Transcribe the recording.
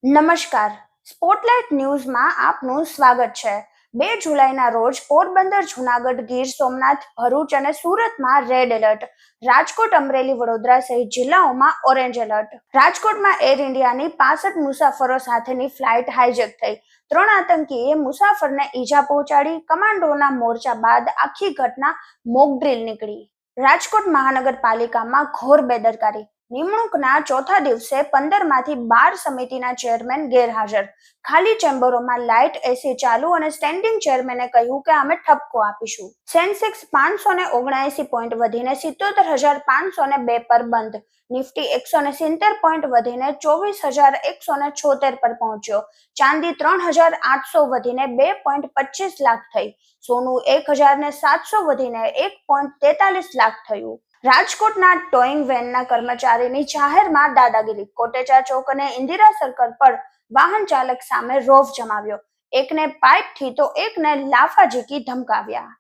નમસ્કાર, સ્પોટલાઇટ ન્યૂઝમાં આપનું સ્વાગત છે। 2 જુલાઈના રોજ પોરબંદર, જૂનાગઢ, ગીર સોમનાથ, ભરૂચ અને સુરતમાં રેડ એલર્ટ, રાજકોટ, અમરેલી, વડોદરા સહિત જિલ્લાઓમાં ઓરેન્જ એલર્ટ। રાજકોટમાં એર ઇન્ડિયાની 65 મુસાફરો સાથેની ફ્લાઇટ હાઈજેક થઈ, 3 આતંકીએ મુસાફરને ઈજા પહોંચાડી, કમાન્ડોના મોરચા બાદ આખી ઘટના મોક ડ્રીલ નીકળી। રાજકોટ મહાનગરપાલિકામાં ઘોર બેદરકારી, નિમણૂકના ચોથા દિવસે 15માંથી 12 સમિતિના ચેરમેન ગેરહાજર, ખાલી ચેમ્બરોમાં લાઇટ એસી ચાલુ અને સ્ટેન્ડિંગ ચેરમેને કહ્યું કે અમે ઠપકો આપીશું। સેન્સેક્સ 579 પોઈન્ટ વધીને 77,502 પર બંધ, નિફ્ટી 170 પોઈન્ટ વધીને 24,176 પર પહોંચ્યો, ચાંદી 3,800 વધીને 2.25 લાખ થઈ, સોનું 1,700 વધીને 1.43 લાખ થયું। રાજકોટના ટોઈંગ વેનના કર્મચારીની જાહેરમાં દાદાગીરી, કોટેચા ચોક અને ઇન્દિરા સર્કલ પર વાહન ચાલક સામે રોફ જમાવ્યો, એકને પાઇપથી તો એકને લાફા ઝીકી ધમકાવ્યા।